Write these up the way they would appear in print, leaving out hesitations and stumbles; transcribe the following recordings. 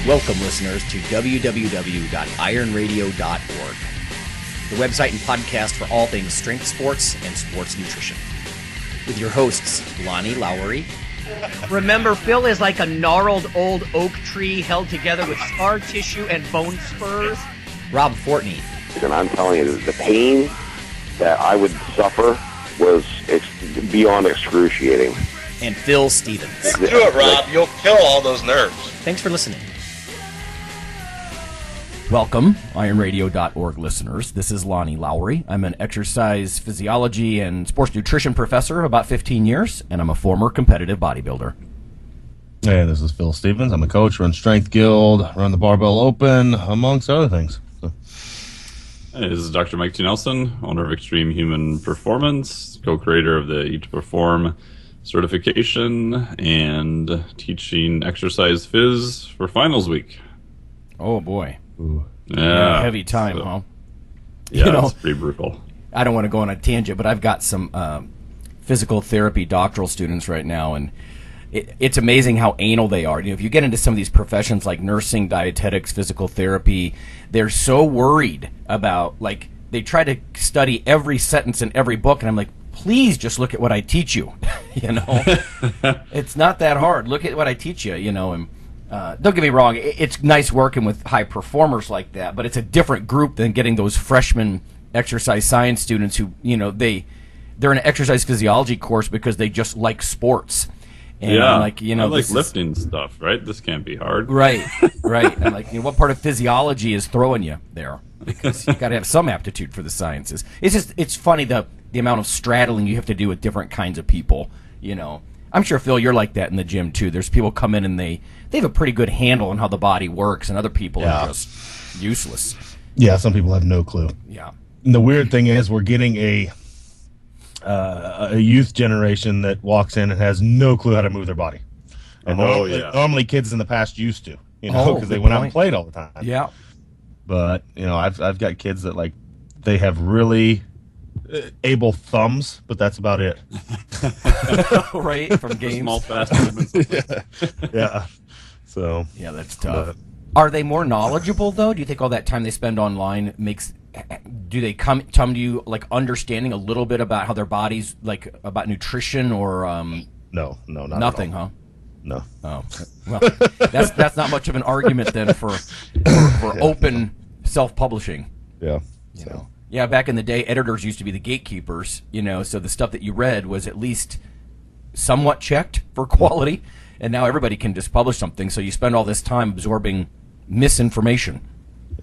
Welcome, listeners, to www.ironradio.org, the website and podcast for all things strength sports and sports nutrition. With your hosts, Lonnie Lowry. Remember, Phil is like a gnarled old oak tree held together with scar tissue and bone spurs. Rob Fortney. And I'm telling you, the pain that I would suffer was beyond excruciating. And Phil Stevens. Just do it, Rob. You'll kill all those nerves. Thanks for listening. Welcome, IronRadio.org listeners. This is Lonnie Lowry. I'm an exercise physiology and sports nutrition professor of about 15 years, and I'm a former competitive bodybuilder. Hey, this is Phil Stevens. I'm a coach, run Strength Guild, run the Barbell Open, amongst other things. Hey, this is Dr. Mike T. Nelson, owner of Extreme Human Performance, co-creator of the Eat to Perform certification, and teaching exercise phys for finals week. Oh, boy. Ooh. Yeah. Heavy time, huh? Yeah, it's pretty brutal. I don't want to go on a tangent, but I've got some physical therapy doctoral students right now, and it's amazing how anal they are. You know, if you get into some of these professions like nursing, dietetics, physical therapy, they're so worried about, like, they try to study every sentence in every book, and I'm like, please just look at what I teach you. You know, it's not that hard. Look at what I teach you, you know, and don't get me wrong, it's nice working with high performers like that, but it's a different group than getting those freshman exercise science students who, you know, they're in an exercise physiology course because they just like sports. And yeah, I'm like, you know, I like lifting stuff, right? This can't be hard. Right, right. I'm like, you know, what part of physiology is throwing you there? Because you got to have some aptitude for the sciences. It's funny the amount of straddling you have to do with different kinds of people, you know. I'm sure, Phil, you're like that in the gym, too. There's people come in and they have a pretty good handle on how the body works, and other people are just useless. Yeah, some people have no clue. Yeah. And the weird thing is we're getting a youth generation that walks in and has no clue how to move their body. And normally kids in the past used to, you know, because they went out and played all the time. Yeah. But, you know, I've got kids that, like, they have really able thumbs, but that's about it. Right, from games. Small, fast movements. Yeah. So. Yeah, that's tough. Are they more knowledgeable, though? Do you think all that time they spend online do they come to you, like, understanding a little bit about how their bodies, like, about nutrition or No, not nothing, at all. Huh? No. Oh, well, that's not much of an argument then for open self-publishing. Yeah. You know? Yeah, back in the day, editors used to be the gatekeepers, you know, so the stuff that you read was at least somewhat checked for quality, and now everybody can just publish something, so you spend all this time absorbing misinformation.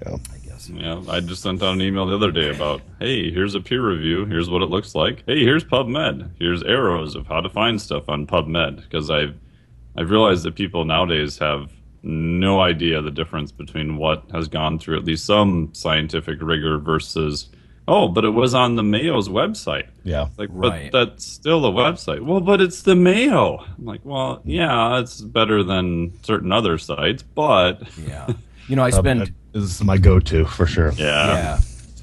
Yeah. I guess. Yeah, I just sent out an email the other day about, hey, here's a peer review, here's what it looks like. Hey, here's PubMed. Here's arrows of how to find stuff on PubMed, because I've realized that people nowadays have no idea the difference between what has gone through at least some scientific rigor versus, oh, but it was on the Mayo's website. Yeah. Like, right. But that's still a website. Well, but it's the Mayo. I'm like, well, yeah, it's better than certain other sites, but... Yeah. You know, I spend... This is my go-to, for sure. Yeah.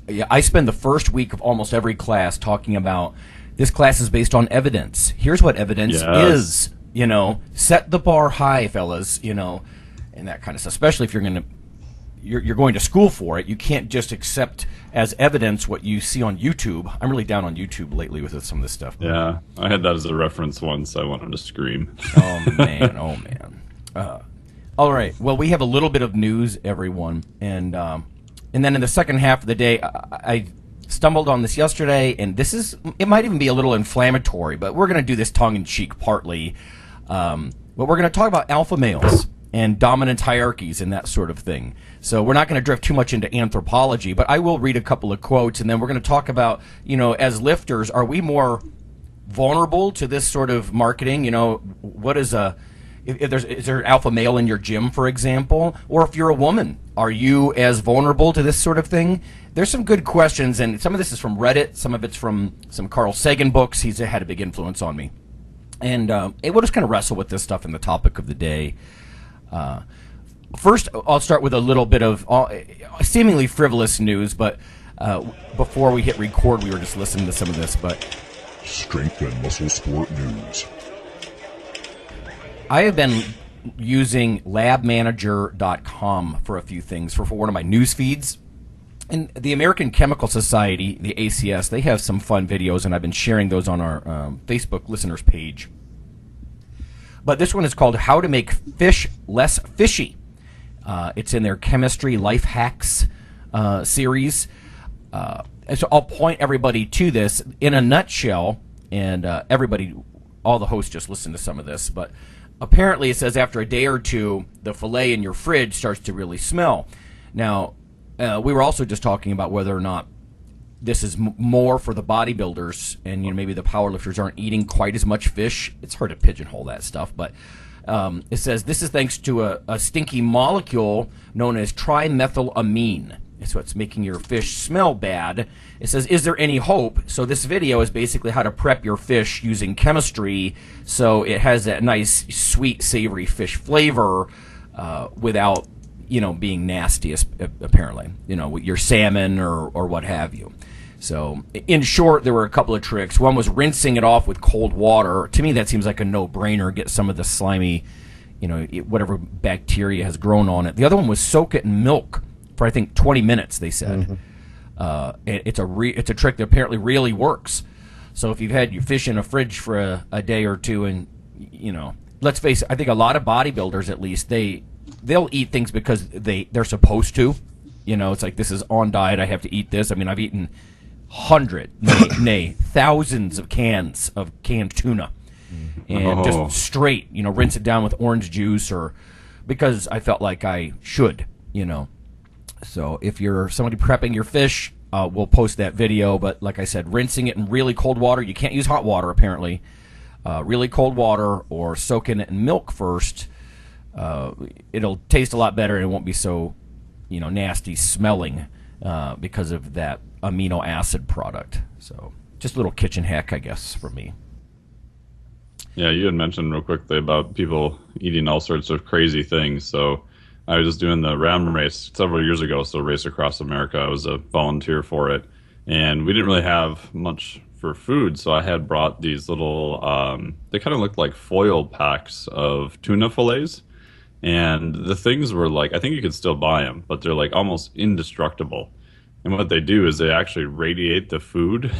Yeah, I spend the first week of almost every class talking about, this class is based on evidence. Here's what evidence is. You know, set the bar high, fellas, you know, and that kind of stuff. Especially if you're going to school for it. You can't just accept as evidence what you see on YouTube. I'm really down on YouTube lately with some of this stuff. Yeah, I had that as a reference once. I wanted to scream. Oh, man. All right. Well, we have a little bit of news, everyone. And then in the second half of the day, I stumbled on this yesterday, and it might even be a little inflammatory, but we're going to do this tongue-in-cheek partly. But we're going to talk about alpha males and dominant hierarchies and that sort of thing. So we're not going to drift too much into anthropology, but I will read a couple of quotes, and then we're going to talk about, you know, as lifters, are we more vulnerable to this sort of marketing? You know, what is is there an alpha male in your gym, for example? Or if you're a woman, are you as vulnerable to this sort of thing? There's some good questions, and some of this is from Reddit, some of it's from some Carl Sagan books. He's had a big influence on me. And we'll just kind of wrestle with this stuff in the topic of the day. First, I'll start with a little bit of seemingly frivolous news, but before we hit record, we were just listening to some of this. But Strength and muscle sport news. I have been using labmanager.com for a few things for one of my news feeds. And the American Chemical Society, the ACS, they have some fun videos, and I've been sharing those on our Facebook listeners page. But this one is called How to Make Fish Less Fishy. It's in their Chemistry Life Hacks series. And so I'll point everybody to this in a nutshell, and everybody, all the hosts just listen to some of this, but apparently it says after a day or two, the filet in your fridge starts to really smell. Now, we were also just talking about whether or not this is more for the bodybuilders, and maybe the powerlifters aren't eating quite as much fish. It's hard to pigeonhole that stuff, but it says this is thanks to a stinky molecule known as trimethylamine. So it's making your fish smell bad. It says, is there any hope? So this video is basically how to prep your fish using chemistry so it has that nice, sweet, savory fish flavor without being nasty, apparently, with your salmon or what have you. So, in short, there were a couple of tricks. One was rinsing it off with cold water. To me, that seems like a no-brainer. Get some of the slimy, whatever bacteria has grown on it. The other one was soak it in milk for, I think, 20 minutes, they said. It's a trick that apparently really works. So if you've had your fish in a fridge for a day or two and, let's face it, I think a lot of bodybuilders, at least, they'll eat things because they're supposed to. It's like, this is on diet, I have to eat this. I mean, I've eaten thousands of cans of canned tuna. And just straight, rinse it down with orange juice or because I felt like I should, So if you're somebody prepping your fish, we'll post that video. But like I said, rinsing it in really cold water. You can't use hot water, apparently. Really cold water or soaking it in milk first. It'll taste a lot better and it won't be so, nasty smelling because of that amino acid product. So just a little kitchen hack, I guess, for me. Yeah, you had mentioned real quickly about people eating all sorts of crazy things. So I was just doing the RAM race several years ago, so Race Across America. I was a volunteer for it, and we didn't really have much for food, so I had brought these little, they kind of looked like foil packs of tuna fillets, and the things were like, I think you could still buy them, but they're like almost indestructible. And what they do is they actually radiate the food.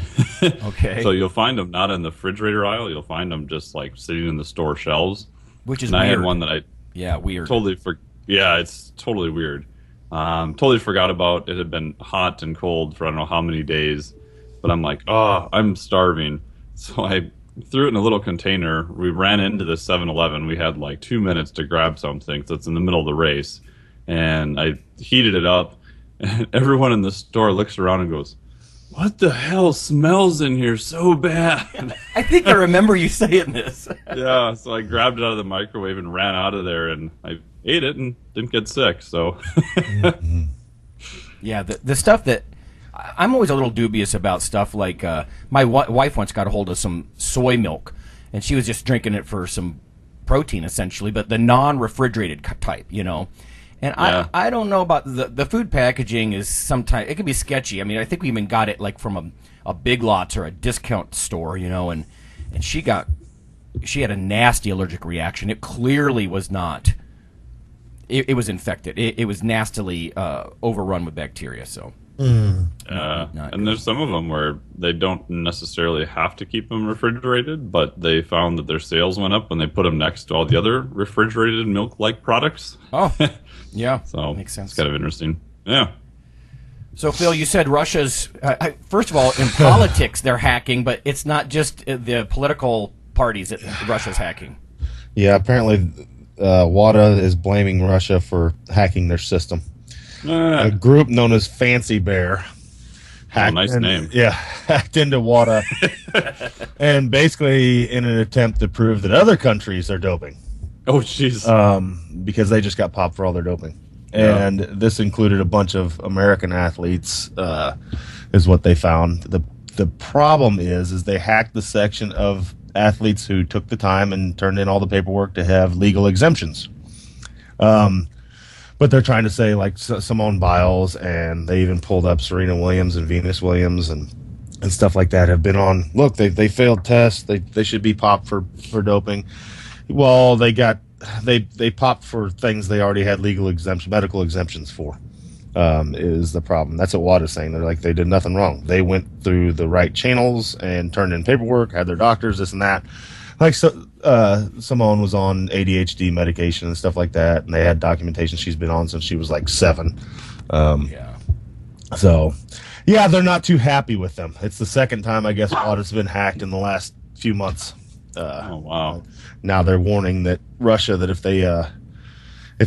Okay. So you'll find them not in the refrigerator aisle, you'll find them just like sitting in the store shelves. Which is and weird. I had one that weird. Yeah, it's totally weird. Totally forgot about it. Had been hot and cold for I don't know how many days, but I'm like, I'm starving. So I threw it in a little container. We ran into the 7-Eleven. We had like 2 minutes to grab something, so it's in the middle of the race. And I heated it up, and everyone in the store looks around and goes, "What the hell smells in here so bad?" I think I remember you saying this. Yeah, so I grabbed it out of the microwave and ran out of there, and I ate it and didn't get sick. So, yeah, the stuff that I'm always a little dubious about stuff like my wife once got a hold of some soy milk, and she was just drinking it for some protein essentially, but the non-refrigerated type, And yeah. I don't know about the food packaging is sometimes it can be sketchy. I mean, I think we even got it like from a Big Lots or a discount store, and she had a nasty allergic reaction. It clearly was not. It was infected. It was nastily overrun with bacteria. So. And there's some of them where they don't necessarily have to keep them refrigerated, but they found that their sales went up when they put them next to all the other refrigerated milk-like products. Oh, yeah. So makes sense. It's kind of interesting. Yeah. So, Phil, you said Russia's, first of all, in politics, they're hacking, but it's not just the political parties that Russia's hacking. Yeah, apparently WADA is blaming Russia for hacking their system. A group known as Fancy Bear hacked name. Yeah, hacked into WADA and basically in an attempt to prove that other countries are doping. Oh, jeez. Because they just got popped for all their doping. And this included a bunch of American athletes, is what they found. The problem is they hacked the section of athletes who took the time and turned in all the paperwork to have legal exemptions. But they're trying to say like Simone Biles, and they even pulled up Serena Williams and Venus Williams and stuff like that have been on. Look, they failed tests. They should be popped for doping. Well, they got they popped for things they already had medical exemptions for. Is the problem. That's what Watt is saying. They're like, they did nothing wrong. They went through the right channels and turned in paperwork, had their doctors, this and that. Like, so, Simone was on ADHD medication and stuff like that, and they had documentation she's been on since she was like 7. Yeah. So, yeah, they're not too happy with them. It's the second time, I guess, Watt has been hacked in the last few months. Oh, wow. Now they're warning that Russia, that if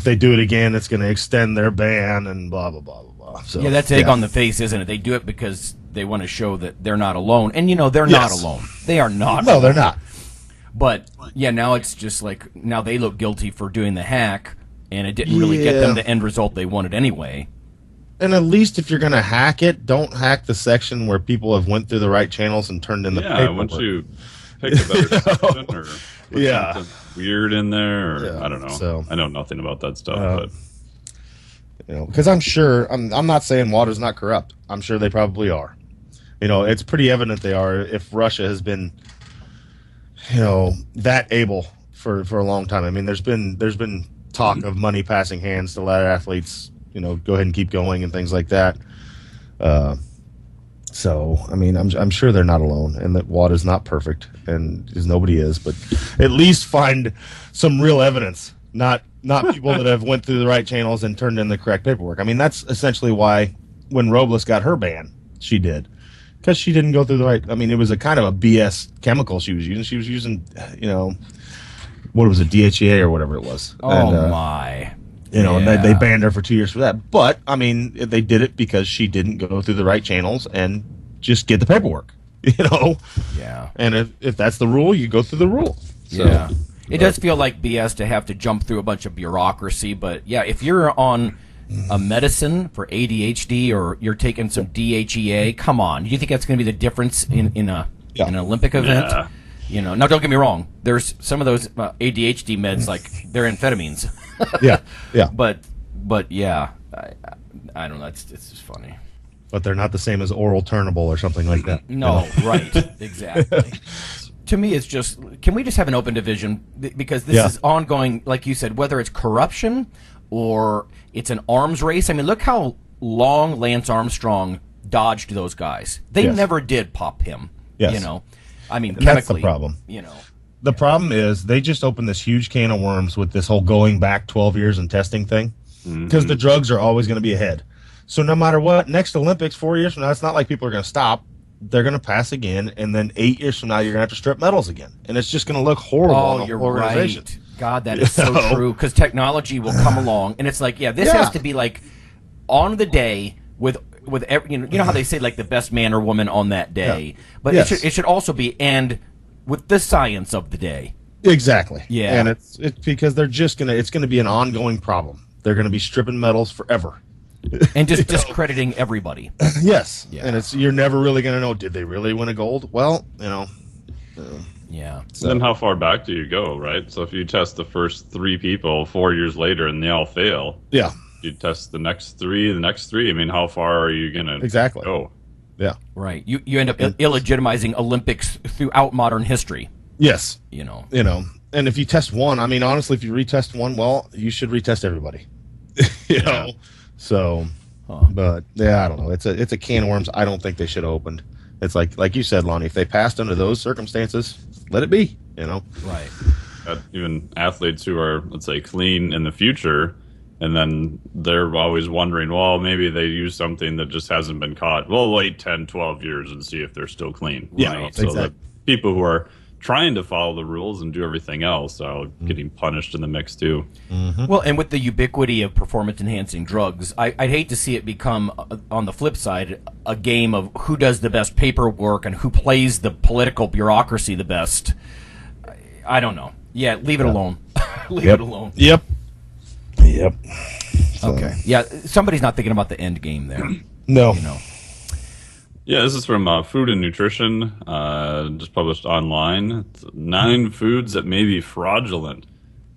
they do it again, it's going to extend their ban and blah, blah, blah, blah, blah. So, yeah, that's egg on the face, isn't it? They do it because they want to show that they're not alone. And, they're not alone. They are not No, alone. they're not. But, yeah, now it's just like, now they look guilty for doing the hack, and it didn't really get them the end result they wanted anyway. And at least if you're going to hack it, don't hack the section where people have went through the right channels and turned in the paperwork. Yeah, once you pick a better section or put something weird in there, or I don't know. So, I know nothing about that stuff, but because I'm sure, I'm not saying Water's not corrupt. I'm sure they probably are. It's pretty evident they are if Russia has been, that able for a long time. I mean, there's been talk of money passing hands to let athletes, go ahead and keep going and things like that. So, I mean, I'm sure they're not alone, and that Watt is not perfect, and because nobody is, but at least find some real evidence, not people that have went through the right channels and turned in the correct paperwork. I mean, that's essentially why when Robles got her ban, she did, because she didn't go through the right. I mean, it was a kind of a BS chemical she was using. She was using, what was it, DHEA or whatever it was. Oh, my. And they banned her for 2 years for that. But, I mean, they did it because she didn't go through the right channels and just get the paperwork, Yeah. And if that's the rule, you go through the rule. So, yeah. It does feel like BS to have to jump through a bunch of bureaucracy, but, yeah, if you're on a medicine for ADHD or you're taking some DHEA, come on. Do you think that's going to be the difference in an Olympic event? Yeah. Now don't get me wrong. There's some of those ADHD meds, like they're amphetamines. yeah. But yeah, I don't know. It's just funny. But they're not the same as oral Turnable or something like that. No, right, exactly. To me, it's just, can we just have an open division? Because this is ongoing, like you said, whether it's corruption or it's an arms race. I mean, look how long Lance Armstrong dodged those guys. They never did pop him. Yes. I mean, and chemically. that's the problem. The problem is they just opened this huge can of worms with this whole going back 12 years and testing thing, because the drugs are always going to be ahead. So no matter what, next Olympics, 4 years from now, it's not like people are going to stop. They're going to pass again, and then 8 years from now, you're going to have to strip medals again. And it's just going to look horrible on the you're organization. Right. God, that is so true, because technology will come along, and it's like, this has to be like on the day with every, you know how they say like the best man or woman on that day, but it should also be and with the science of the day. Exactly. Yeah. And it's because they're just it's gonna be an ongoing problem. They're gonna be stripping medals forever. And just discrediting everybody. Yes. Yeah. And you're never really gonna know, did they really win a gold? Well, Yeah. So then how far back do you go, right? So if you test the first 3 people 4 years later and they all fail, you test the next 3. I mean, how far are you going to go? Yeah. Right. You end up illegitimizing Olympics throughout modern history. Yes. And if you test one, I mean, honestly, if you retest one, well, you should retest everybody. know. So, but yeah, I don't know. It's a can of worms. I don't think they should have opened. It's like you said, Lonnie. If they passed under those circumstances, let it be. Right. Even athletes who are, let's say, clean in the future, and then they're always wondering, well, maybe they use something that just hasn't been caught. We'll wait 10, 12 years and see if they're still clean. Yeah, right? exactly. So that people who are trying to follow the rules and do everything else are getting punished in the mix too. Mm-hmm. Well, and with the ubiquity of performance-enhancing drugs, I'd hate to see it become, on the flip side, a game of who does the best paperwork and who plays the political bureaucracy the best. I don't know. Yeah, leave it alone. Leave it alone. Yep. So. Okay. Yeah, somebody's not thinking about the end game there. No. Yeah, this is from Food and Nutrition, just published online. It's 9 foods that may be fraudulent.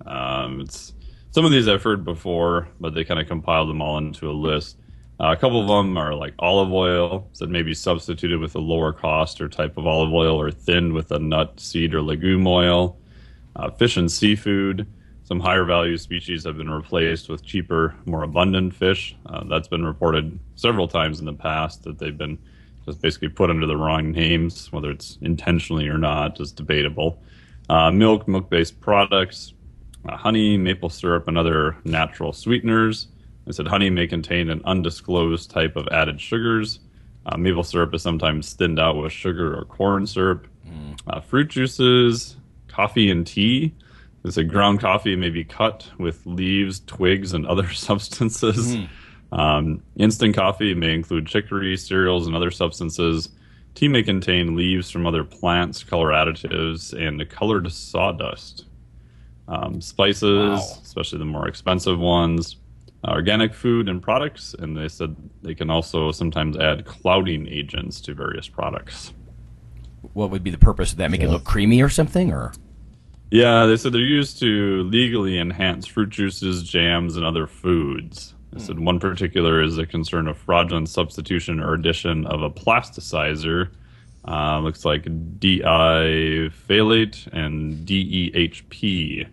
It's some of these I've heard before, but they kind of compiled them all into a list. A couple of them are like olive oil, that may be substituted with a lower cost or type of olive oil, or thinned with a nut, seed, or legume oil. Fish and seafood, some higher value species have been replaced with cheaper, more abundant fish. That's been reported several times in the past that they've been just basically put under the wrong names, whether it's intentionally or not is debatable. Milk-based products, honey, maple syrup, and other natural sweeteners. I said honey may contain an undisclosed type of added sugars. Maple syrup is sometimes thinned out with sugar or corn syrup. Fruit juices, coffee and tea. They said ground coffee may be cut with leaves, twigs, and other substances. Instant coffee may include chicory, cereals, and other substances. Tea may contain leaves from other plants, color additives, and colored sawdust. Spices, especially the more expensive ones. Organic food and products, and they said they can also sometimes add clouding agents to various products. What would be the purpose of that? Make it look creamy or something, or? Yeah, they said they're used to legally enhance fruit juices, jams, and other foods. They said one particular is a concern of fraudulent substitution or addition of a plasticizer. Looks like diphthalate and DEHP.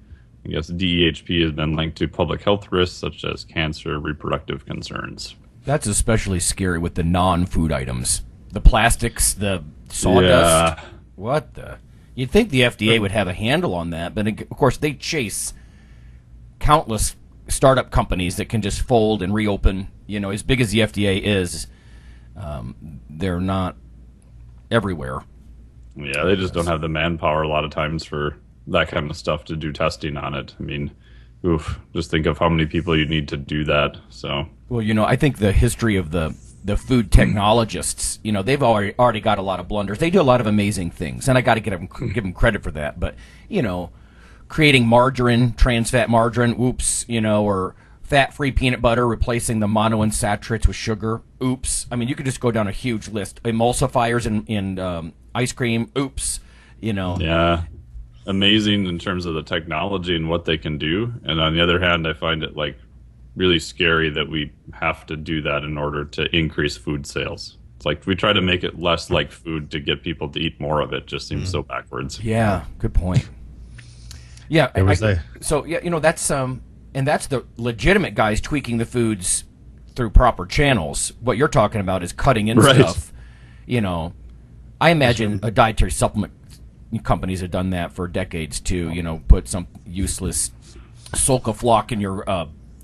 I guess DEHP has been linked to public health risks such as cancer, reproductive concerns. That's especially scary with the non-food items. The plastics, the sawdust. Yeah. What the? You'd think the FDA would have a handle on that, but of course they chase countless startup companies that can just fold and reopen. You know, as big as the FDA is, they're not everywhere. Yeah, they just don't have the manpower a lot of times for that kind of stuff to do testing on it. I mean, just think of how many people you need to do that. So, well, you know, I think the history of the food technologists, you know, they've already got a lot of blunders. They do a lot of amazing things, and I got to give them credit for that. But, you know, creating margarine, trans fat margarine, oops, you know, or fat-free peanut butter, replacing the monounsaturates with sugar, oops. I mean, you could just go down a huge list. Emulsifiers in ice cream, oops, you know. Yeah. Amazing in terms of the technology and what they can do. And on the other hand, I find it like really scary that we have to do that in order to increase food sales. It's like we try to make it less like food to get people to eat more of it. Just seems so backwards. Yeah, good point. Yeah, so yeah, you know, that's and that's the legitimate guys tweaking the foods through proper channels. What you're talking about is cutting in stuff. You know, I imagine a dietary supplement companies have done that for decades too. You know, put some useless Sulcaflock in your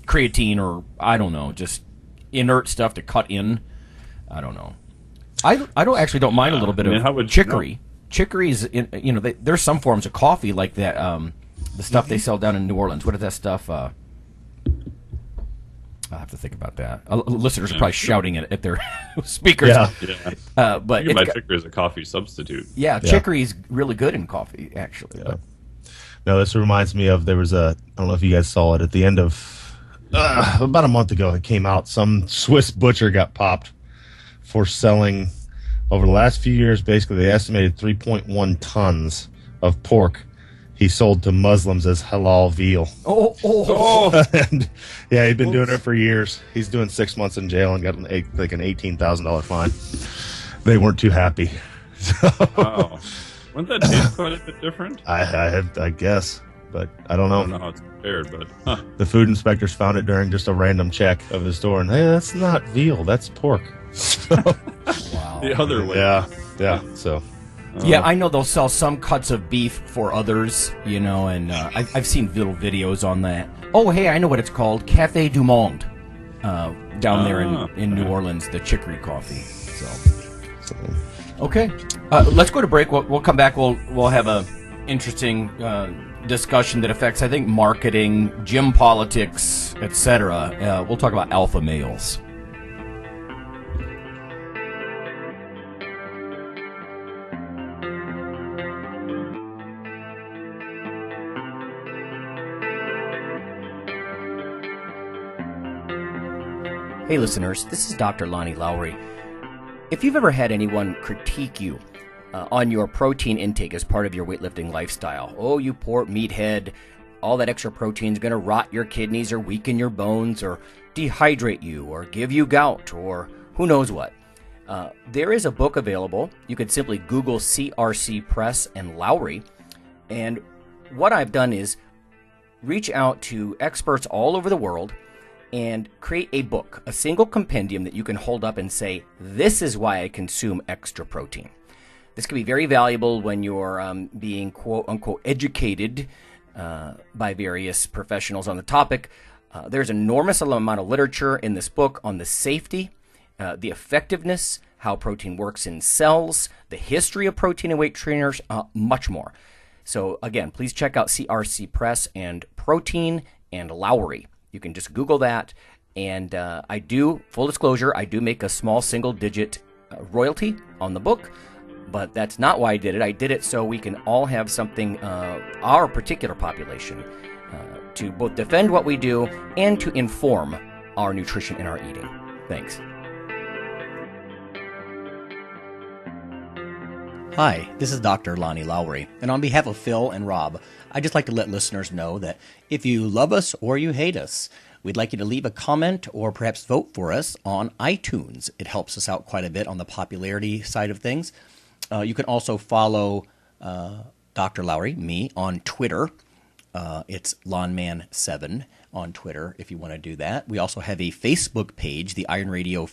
creatine, or I don't know, just inert stuff to cut in. I don't know. I don't mind a little bit of chicory. Chicory is, you know, there's some forms of coffee like that. The stuff they sell down in New Orleans. What is that stuff? I'll have to think about that. Listeners are probably shouting at their speakers. But you can buy chicory as a coffee substitute. Yeah, chicory is really good in coffee, actually. Yeah. No, this reminds me of, there was I don't know if you guys saw it, at the end of, about a month ago, it came out, some Swiss butcher got popped for selling, over the last few years, basically, they estimated 3.1 tons of pork he sold to Muslims as halal veal. And, yeah, he'd been doing it for years. He's doing 6 months in jail and got like an $18,000 fine. They weren't too happy. Wow. Wouldn't that taste quite a bit different? I guess, but I don't know. I don't know how it's prepared, but The food inspectors found it during just a random check of his store, and hey, that's not veal, that's pork. Wow. The other way. Yeah. So. Yeah, I know they'll sell some cuts of beef for others, you know, and I've seen little videos on that. Oh, hey, I know what it's called, Café du Monde, down there in New Orleans, the chicory coffee. So. Okay, let's go to break. We'll come back. We'll have a interesting discussion that affects, I think, marketing, gym politics, etc. We'll talk about alpha males. Hey listeners, this is Dr. Lonnie Lowry. If you've ever had anyone critique you on your protein intake as part of your weightlifting lifestyle, oh, you poor meathead, all that extra protein is going to rot your kidneys or weaken your bones or dehydrate you or give you gout or who knows what. There is a book available. You could simply Google CRC Press and Lowry. And what I've done is reach out to experts all over the world and create a book, a single compendium that you can hold up and say, this is why I consume extra protein. This can be very valuable when you're being quote-unquote educated by various professionals on the topic. There's an enormous amount of literature in this book on the safety, the effectiveness, how protein works in cells, the history of protein and weight trainers, much more. So again, please check out CRC Press and Protein and Lowry. You can just Google that. And I do, full disclosure, I do make a small single-digit royalty on the book. But that's not why I did it. I did it so we can all have something, our particular population, to both defend what we do and to inform our nutrition and our eating. Thanks. Hi, this is Dr. Lonnie Lowry, and on behalf of Phil and Rob, I'd just like to let listeners know that if you love us or you hate us, we'd like you to leave a comment or perhaps vote for us on iTunes. It helps us out quite a bit on the popularity side of things. You can also follow Dr. Lowry, me, on Twitter. It's Lawnman7 on Twitter if you want to do that. We also have a Facebook page, the Iron Radio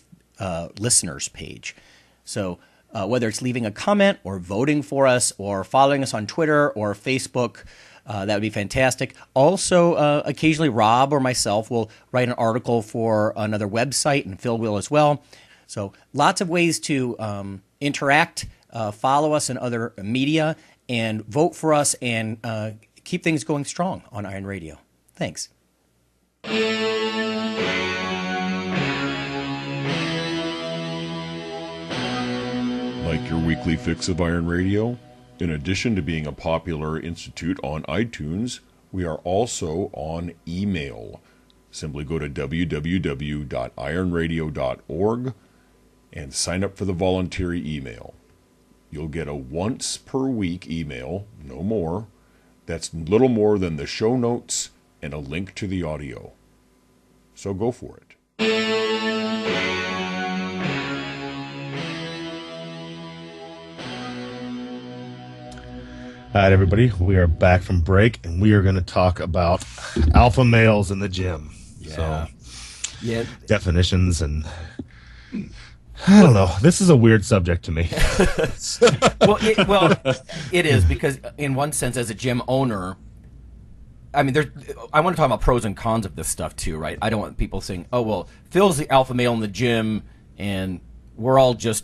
listeners page. So whether it's leaving a comment or voting for us or following us on Twitter or Facebook, that would be fantastic. Also, occasionally Rob or myself will write an article for another website, and Phil will as well. So lots of ways to interact. Follow us in other media and vote for us and keep things going strong on Iron Radio. Thanks. Like your weekly fix of Iron Radio? In addition to being a popular institute on iTunes, we are also on email. Simply go to www.ironradio.org and sign up for the voluntary email. You'll get a once per week email, no more. That's little more than the show notes and a link to the audio. So go for it. All right, everybody, we are back from break, and we are going to talk about alpha males in the gym. Yeah. So, definitions and... I don't know. This is a weird subject to me. Well, it is, because in one sense, as a gym owner, I mean, I want to talk about pros and cons of this stuff too, right? I don't want people saying, "Oh, well, Phil's the alpha male in the gym, and we're all just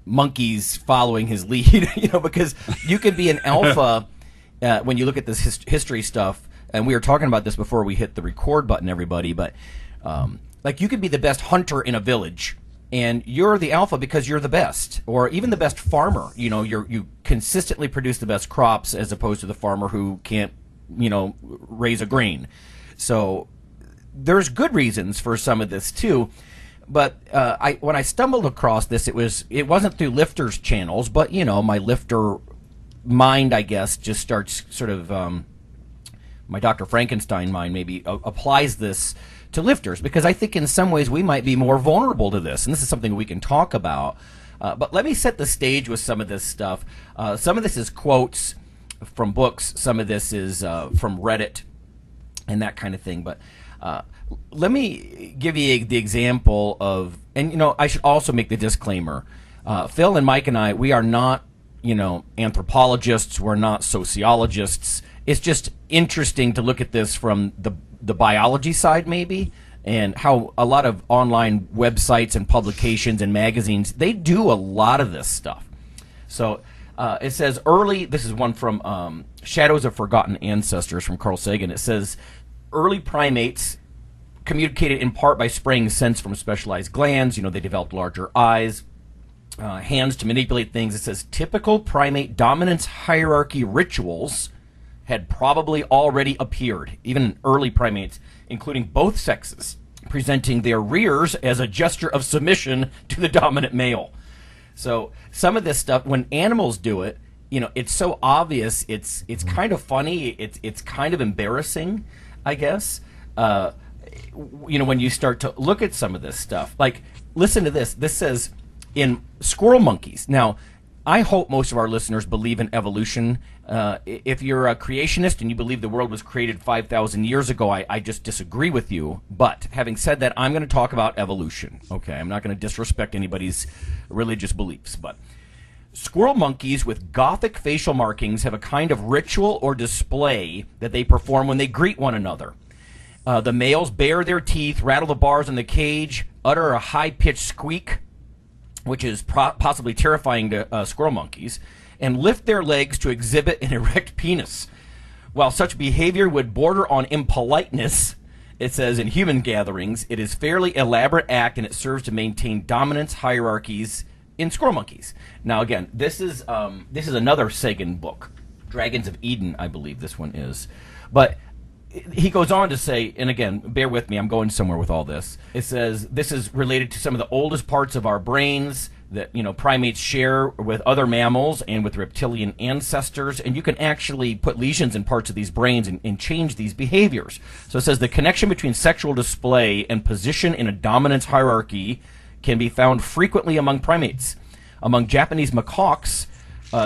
monkeys following his lead," because you could be an alpha when you look at this history stuff. And we were talking about this before we hit the record button, everybody. But like, you could be the best hunter in a village. And you're the alpha because you're the best, or even the best farmer. You consistently produce the best crops, as opposed to the farmer who can't, raise a grain. So there's good reasons for some of this too. But when I stumbled across this, it wasn't through lifters channels, but my lifter mind, I guess, just starts sort of my Dr. Frankenstein mind maybe applies this to lifters, because I think in some ways we might be more vulnerable to this, and this is something we can talk about. But let me set the stage with some of this stuff. Some of this is quotes from books, some of this is from Reddit and that kind of thing. But let me give you the example of, and I should also make the disclaimer, Phil and Mike and I, we are not anthropologists, we're not sociologists. It's just interesting to look at this from the biology side, maybe, and how a lot of online websites and publications and magazines, they do a lot of this stuff. So it says this is one from Shadows of Forgotten Ancestors from Carl Sagan. It says early primates communicated in part by spraying scents from specialized glands. They developed larger eyes, hands to manipulate things. It says typical primate dominance hierarchy rituals had probably already appeared, even in early primates, including both sexes, presenting their rears as a gesture of submission to the dominant male. So some of this stuff, when animals do it, it's so obvious, it's kind of funny, it's kind of embarrassing, I guess. When you start to look at some of this stuff. Like, listen to this. This says in squirrel monkeys. Now, I hope most of our listeners believe in evolution. If you're a creationist and you believe the world was created 5,000 years ago, I just disagree with you. But having said that, I'm going to talk about evolution. Okay, I'm not going to disrespect anybody's religious beliefs, but squirrel monkeys with gothic facial markings have a kind of ritual or display that they perform when they greet one another. The males bare their teeth, rattle the bars in the cage, utter a high-pitched squeak, which is possibly terrifying to squirrel monkeys, and lift their legs to exhibit an erect penis. While such behavior would border on impoliteness, it says in human gatherings, it is fairly elaborate act and it serves to maintain dominance hierarchies in squirrel monkeys. Now again, this is another Sagan book, Dragons of Eden, I believe this one is. But he goes on to say, and again, bear with me, I'm going somewhere with all this. It says this is related to some of the oldest parts of our brains that primates share with other mammals and with reptilian ancestors, and you can actually put lesions in parts of these brains and change these behaviors. So it says the connection between sexual display and position in a dominance hierarchy can be found frequently among primates. Among Japanese macaques,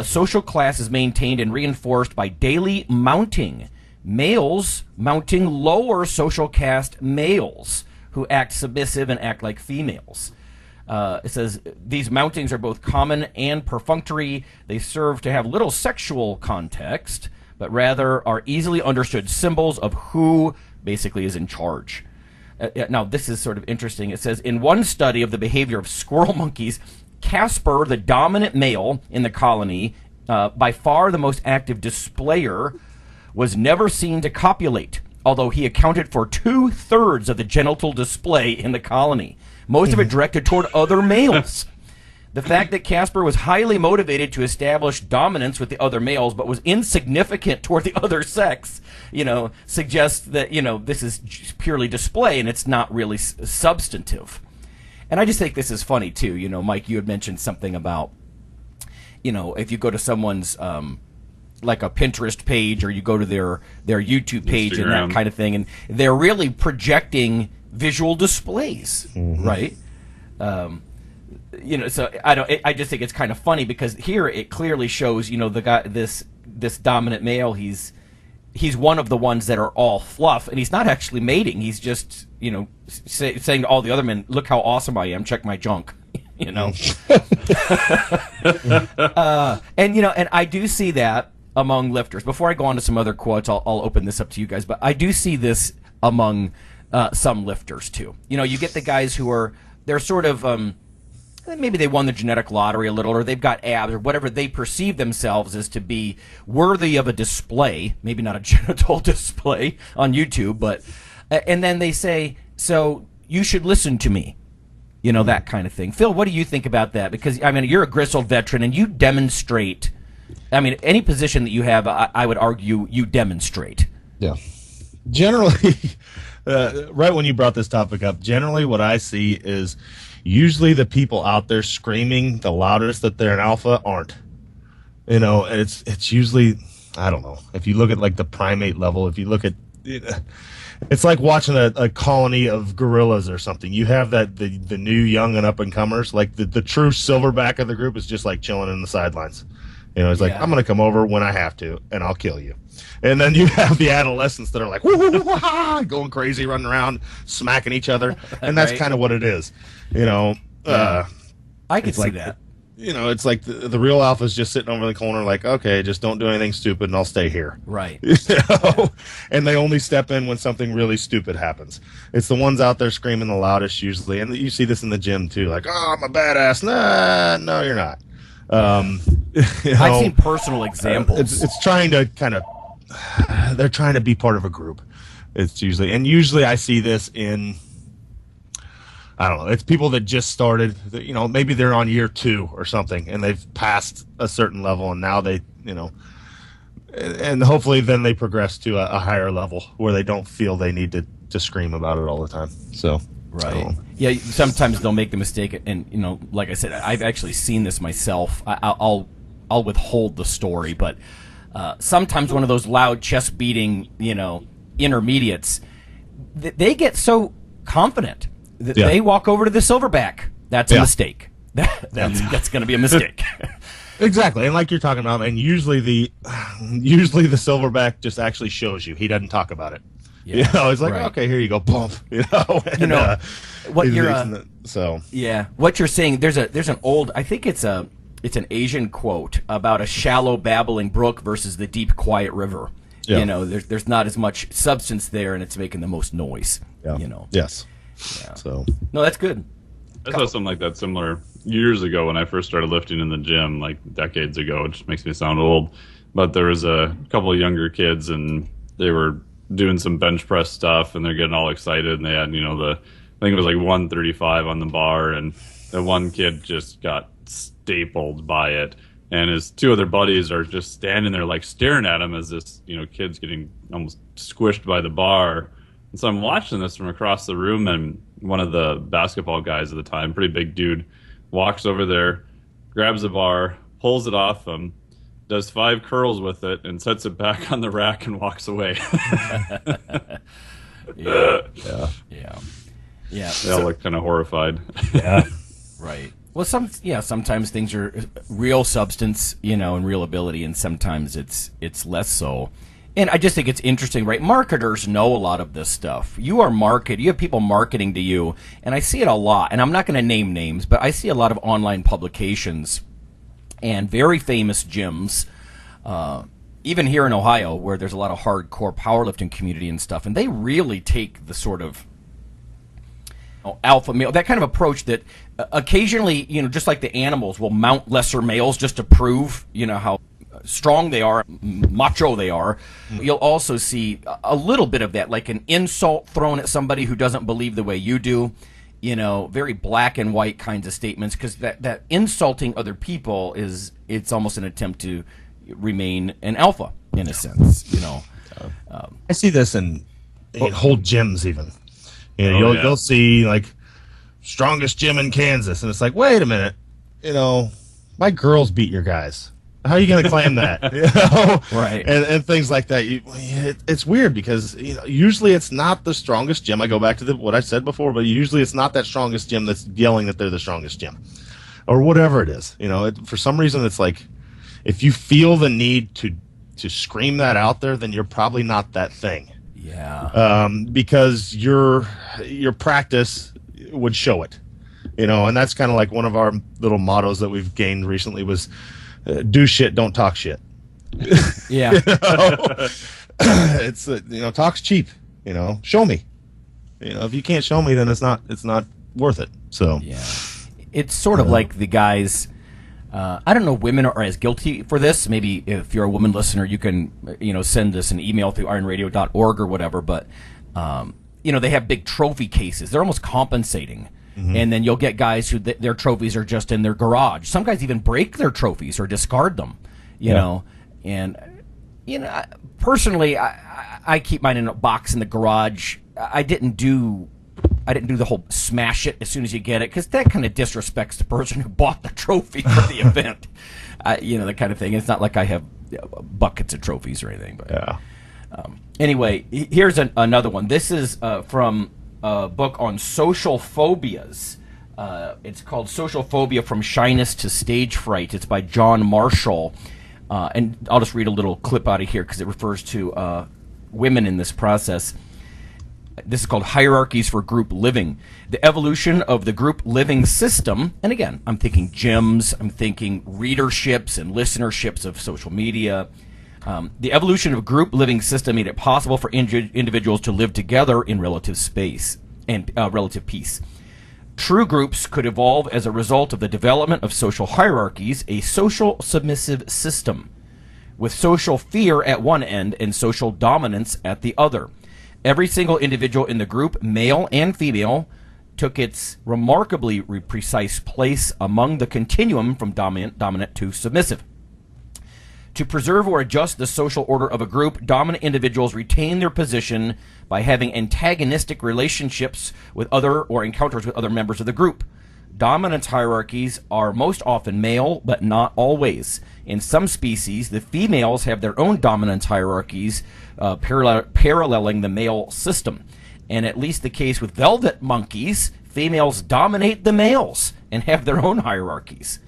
social class is maintained and reinforced by daily mounting. Males mounting lower social caste males who act submissive and act like females. It says these mountings are both common and perfunctory. They serve to have little sexual context, but rather are easily understood symbols of who basically is in charge. Now, this is sort of interesting. It says, in one study of the behavior of squirrel monkeys, Casper, the dominant male in the colony, by far the most active displayer, was never seen to copulate, although he accounted for 2/3 of the genital display in the colony, most of it directed toward other males. The fact that Casper was highly motivated to establish dominance with the other males, but was insignificant toward the other sex, suggests that, this is purely display and it's not really substantive. And I just think this is funny, too. Mike, you had mentioned something about, if you go to someone's, like a Pinterest page or you go to their YouTube page Instagram. And that kind of thing, and they're really projecting visual displays, right? So I just think it's kind of funny because here it clearly shows, the guy, this dominant male, he's one of the ones that are all fluff, and he's not actually mating. He's just, saying to all the other men, "Look how awesome I am. Check my junk." And I do see that among lifters. Before I go on to some other quotes, I'll open this up to you guys, but I do see this among some lifters too. You get the guys who they're sort of maybe they won the genetic lottery a little, or they've got abs, or whatever they perceive themselves as to be worthy of a display, maybe not a genital display on YouTube, but and then they say, "So you should listen to me." That kind of thing. Phil, what do you think about that? Because you're a Griswold veteran and you demonstrate. Any position that you have, I would argue you demonstrate. Yeah. Generally, right when you brought this topic up, generally what I see is usually the people out there screaming the loudest that they're an alpha aren't. And it's usually, I don't know, if you look at like the primate level, if you look at, it's like watching a colony of gorillas or something. You have the new young and up and comers, like the true silverback of the group is just like chilling in the sidelines. It's like, I'm going to come over when I have to, and I'll kill you. And then you have the adolescents that are like, woo-hoo-hoo-ha, going crazy, running around, smacking each other. And that's kind of what it is. I can see that. It's like the real alpha's just sitting over the corner like, okay, just don't do anything stupid and I'll stay here. Right. And they only step in when something really stupid happens. It's the ones out there screaming the loudest usually. And you see this in the gym too. Like, oh, I'm a badass. Nah, no, you're not. I've seen personal examples. It's trying to they're trying to be part of a group. It's usually I see this in, I don't know, it's people that just started, maybe they're on year 2 or something and they've passed a certain level and now they, and hopefully then they progress to a higher level where they don't feel they need to scream about it all the time. So. Right. Yeah. Sometimes they'll make the mistake, and like I said, I've actually seen this myself. I'll withhold the story, but sometimes one of those loud chest beating, intermediates, they get so confident that they walk over to the silverback. That's a mistake. That's going to be a mistake. Exactly, and like you're talking about, and usually the silverback just actually shows you. He doesn't talk about it. Yeah, you know, it's like, right. okay, here you go, bump. You know, and, what you're what you're saying. There's an old, I think it's an Asian quote about a shallow babbling brook versus the deep quiet river. Yeah. You know, there's not as much substance there, and it's making the most noise. Yeah. You know. Yes. Yeah. So no, that's good. I saw something like that similar years ago when I first started lifting in the gym, like decades ago, which makes me sound old. But there was a couple of younger kids, and they were doing some bench press stuff, and they're getting all excited, and they had, I think it was like 135 on the bar, and the one kid just got stapled by it, and his two other buddies are just standing there like staring at him as this, kid's getting almost squished by the bar. And so I'm watching this from across the room, and one of the basketball guys at the time, pretty big dude, walks over there, grabs the bar, pulls it off him, does 5 curls with it, and sets it back on the rack and walks away. Yeah. They all look kind of horrified. yeah, Right. Well, sometimes things are real substance, and real ability, and sometimes it's less so. And I just think it's interesting, right? Marketers know a lot of this stuff. You have people marketing to you, and I see it a lot. And I'm not going to name names, but I see a lot of online publications and very famous gyms, even here in Ohio, where there's a lot of hardcore powerlifting community and stuff, and they really take the sort of alpha male, that kind of approach that occasionally, just like the animals will mount lesser males just to prove, how strong they are, macho they are. You'll also see a little bit of that, like an insult thrown at somebody who doesn't believe the way you do. Very black and white kinds of statements, because that insulting other people it's almost an attempt to remain an alpha in a sense. I see this in whole gyms even. You'll see like strongest gym in Kansas, and it's like, wait a minute, my girls beat your guys. How are you going to claim that? Right. And things like that. It's weird because usually it's not the strongest gym. I go back to what I said before, but usually it's not that strongest gym that's yelling that they're the strongest gym, or whatever it is. For some reason it's like, if you feel the need to scream that out there, then you're probably not that thing. Yeah. Because your practice would show it. And that's kind of like one of our little mottos that we've gained recently was, do shit, don't talk shit. Yeah. It's talk's cheap. Show me. If you can't show me, then it's not worth it. So yeah, it's sort of like the guys. I don't know, women are as guilty for this. Maybe if you're a woman listener, you can send us an email through ironradio.org or whatever. But they have big trophy cases. They're almost compensating. Mm-hmm. And then you'll get guys who their trophies are just in their garage. Some guys even break their trophies or discard them, you know. And, personally, I keep mine in a box in the garage. I didn't do the whole smash it as soon as you get it, because that kind of disrespects the person who bought the trophy for the event. That kind of thing. It's not like I have buckets of trophies or anything. But yeah. Anyway, here's another one. This is from a book on social phobias. It's called Social Phobia from Shyness to Stage Fright. It's by John Marshall. And I'll just read a little clip out of here because it refers to women in this process. This is called Hierarchies for Group Living. The evolution of the group living system, and again, I'm thinking gyms, I'm thinking readerships and listenerships of social media. The evolution of group living system made it possible for individuals to live together in relative space and relative peace. True groups could evolve as a result of the development of social hierarchies, a social submissive system, with social fear at one end and social dominance at the other. Every single individual in the group, male and female, took its remarkably precise place among the continuum from dominant to submissive. To preserve or adjust the social order of a group, dominant individuals retain their position by having antagonistic relationships with other or encounters with other members of the group. Dominance hierarchies are most often male, but not always. In some species, the females have their own dominance hierarchies, paralleling the male system. And at least the case with velvet monkeys, females dominate the males and have their own hierarchies.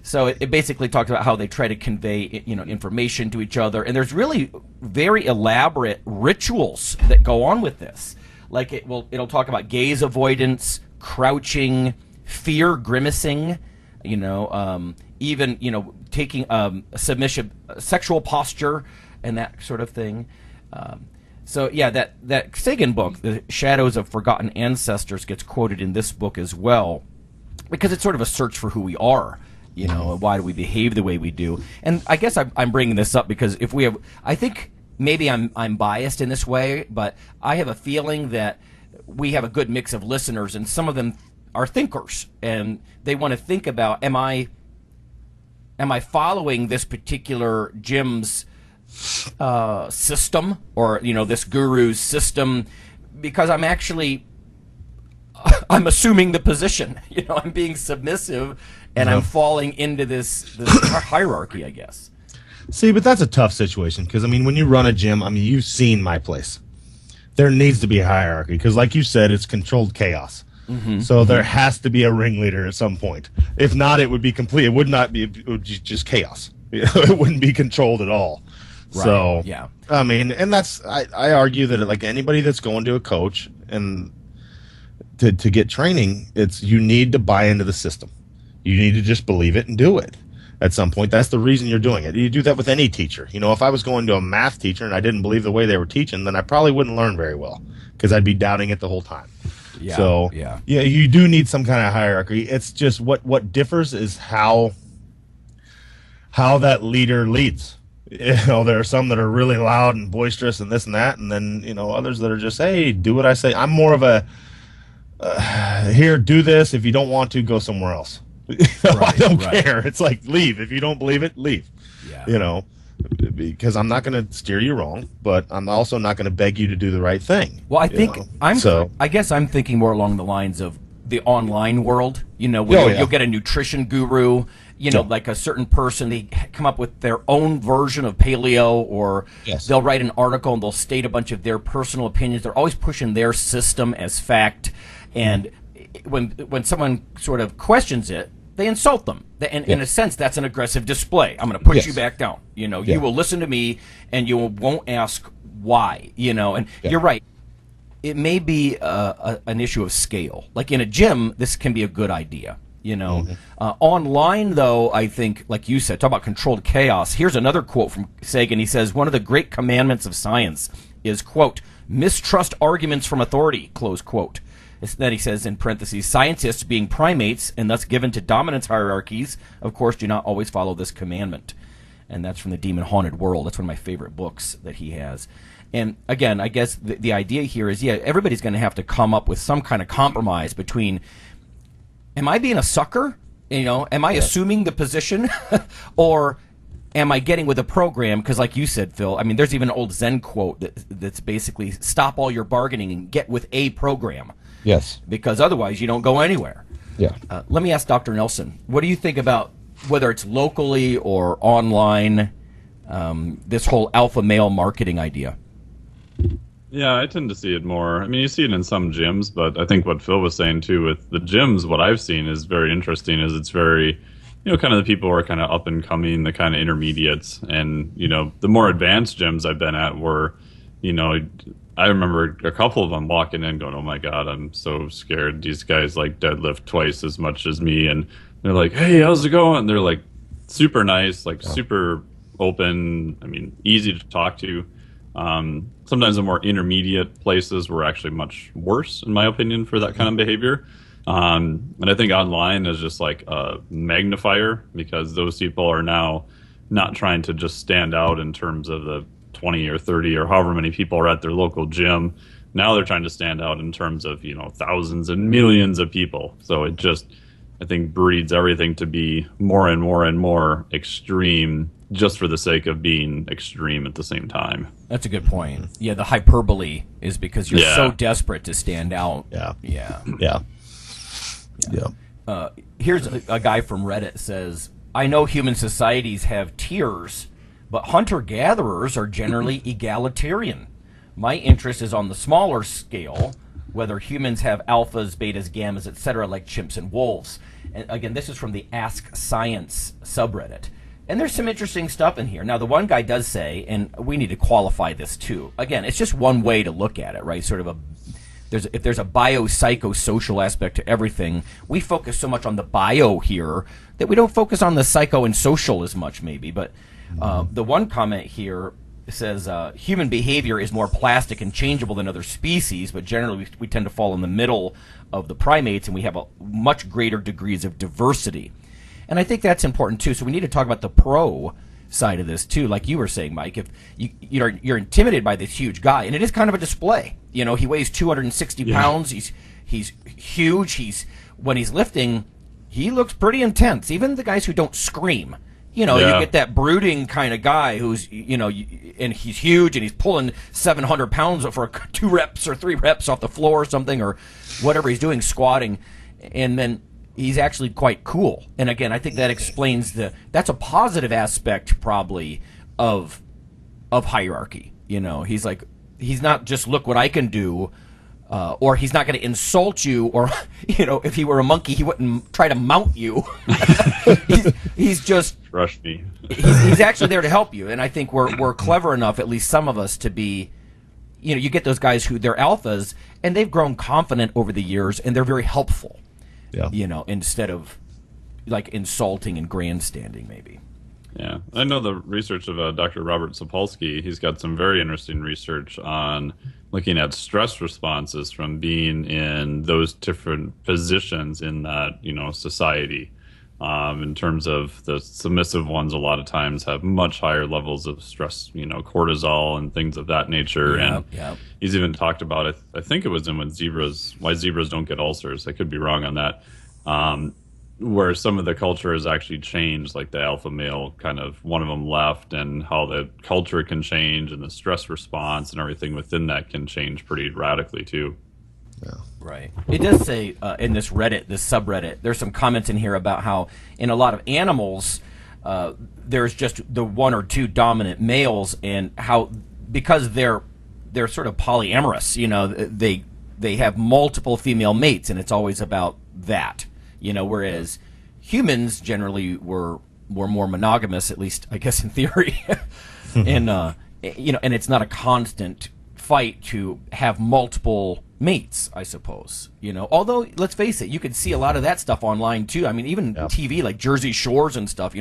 So it basically talks about how they try to convey, information to each other, and there's really very elaborate rituals that go on with this. Like it'll talk about gaze avoidance, crouching, fear grimacing, even taking a submissive sexual posture and that sort of thing. So yeah, that Sagan book, The Shadows of Forgotten Ancestors, gets quoted in this book as well, because it's sort of a search for who we are. Why do we behave the way we do? And I guess I'm bringing this up because I think maybe I'm biased in this way, but I have a feeling that we have a good mix of listeners, and some of them are thinkers, and they want to think about, am I following this particular gym's system, or this guru's system, because I'm assuming the position. I'm being submissive, and I'm falling into this hierarchy, I guess. See, but that's a tough situation, because when you run a gym, you've seen my place. There needs to be a hierarchy, because like you said, it's controlled chaos. Mm-hmm. So there has to be a ringleader at some point. If not, it would be complete. It would not be. It would be just chaos. It wouldn't be controlled at all. Right. So yeah, and that's I argue that like anybody that's going to a coach and to get training, you need to buy into the system. You need to just believe it and do it. At some point, that's the reason you're doing it. You do that with any teacher. If I was going to a math teacher and I didn't believe the way they were teaching, then I probably wouldn't learn very well, because I'd be doubting it the whole time. Yeah, so yeah, you do need some kind of hierarchy. It's just what differs is how that leader leads. There are some that are really loud and boisterous and this and that, and then others that are just, hey, do what I say. I'm more of a here, do this. If you don't want to, go somewhere else. I don't care. It's like, leave. If you don't believe it, leave. Yeah. Because I'm not going to steer you wrong, but I'm also not going to beg you to do the right thing. Well, I guess I'm thinking more along the lines of the online world. You'll get a nutrition guru, like a certain person, they come up with their own version of paleo, or they'll write an article and they'll state a bunch of their personal opinions. They're always pushing their system as fact, and when someone sort of questions it, they insult them. And in a sense, that's an aggressive display. I'm going to put you back down. You will listen to me, and you won't ask why. And you're right. It may be an issue of scale. Like in a gym, this can be a good idea. Online, though, I think, like you said, talk about controlled chaos. Here's another quote from Sagan. He says, one of the great commandments of science is, quote, mistrust arguments from authority, close quote. Then he says, in parentheses, scientists, being primates and thus given to dominance hierarchies, of course, do not always follow this commandment. And that's from The Demon Haunted World. That's one of my favorite books that he has. And again, I guess the idea here is, everybody's going to have to come up with some kind of compromise between, am I being a sucker? Am I assuming the position? Or am I getting with a program? Because like you said, Phil, there's even an old Zen quote that's basically, stop all your bargaining and get with a program. Yes. Because otherwise you don't go anywhere. Yeah. Let me ask Dr. Nelson, what do you think about, whether it's locally or online, this whole alpha male marketing idea? Yeah, I tend to see it more. You see it in some gyms, but I think what Phil was saying too with the gyms, what I've seen is very interesting, is it's very, kind of the people who are kind of up and coming, the kind of intermediates. And, the more advanced gyms I've been at were, I remember a couple of them walking in going, oh my God, I'm so scared. These guys like deadlift twice as much as me. And they're like, hey, how's it going? And they're like super nice, super open. Easy to talk to. Sometimes the more intermediate places were actually much worse, in my opinion, for that kind of behavior. And I think online is just like a magnifier, because those people are now not trying to just stand out in terms of the 20 or 30 or however many people are at their local gym. Now they're trying to stand out in terms of, thousands and millions of people. So it just, I think, breeds everything to be more and more and more extreme, just for the sake of being extreme at the same time. That's a good point. Yeah, the hyperbole is because you're so desperate to stand out. Yeah. Here's a guy from Reddit says, I know human societies have tiers, but hunter-gatherers are generally egalitarian. My interest is on the smaller scale, whether humans have alphas, betas, gammas, etc., like chimps and wolves. And again, this is from the Ask Science subreddit. And there's some interesting stuff in here. Now, the one guy does say, and we need to qualify this too. Again, it's just one way to look at it, right? Sort of if there's a biopsychosocial aspect to everything, we focus so much on the bio here that we don't focus on the psycho and social as much, maybe. But the one comment here says human behavior is more plastic and changeable than other species, but generally we tend to fall in the middle of the primates, and we have a much greater degrees of diversity. And I think that's important too. So we need to talk about the pro side of this too, like you were saying, Mike. If you're intimidated by this huge guy, and it is kind of a display. You know, he weighs 260 pounds. He's huge. When he's lifting, he looks pretty intense. Even the guys who don't scream. You know, you get that brooding kind of guy who's, and he's huge and he's pulling 700 pounds for 2 reps or 3 reps off the floor or something, or whatever he's doing, squatting, and then he's actually quite cool. And again, I think that explains that's a positive aspect probably of hierarchy. You know, he's not just look what I can do, or he's not going to insult you, or if he were a monkey, he wouldn't try to mount you. he's just rush me. he's actually there to help you, and I think we're clever enough, at least some of us, to be. You get those guys who they're alphas, and they've grown confident over the years, and they're very helpful. Yeah. Instead of like insulting and grandstanding, maybe. Yeah, I know the research of Dr. Robert Sapolsky. He's got some very interesting research on looking at stress responses from being in those different positions in that, society. In terms of the submissive ones, a lot of times have much higher levels of stress, cortisol and things of that nature. He's even talked about it. I think it was in why zebras don't get ulcers. I could be wrong on that. Where some of the culture has actually changed, like the alpha male kind of one of them left, and how the culture can change and the stress response and everything within that can change pretty radically too. Yeah. Right. It does say in this subreddit, there's some comments in here about how in a lot of animals, there's just the 1 or 2 dominant males, and how because they're sort of polyamorous, they have multiple female mates, and it's always about that. Whereas humans generally were more monogamous, at least I guess in theory, and and it's not a constant fight to have multiple mates, I suppose. Although let's face it, you can see a lot of that stuff online too. I mean, even TV like Jersey Shores and stuff.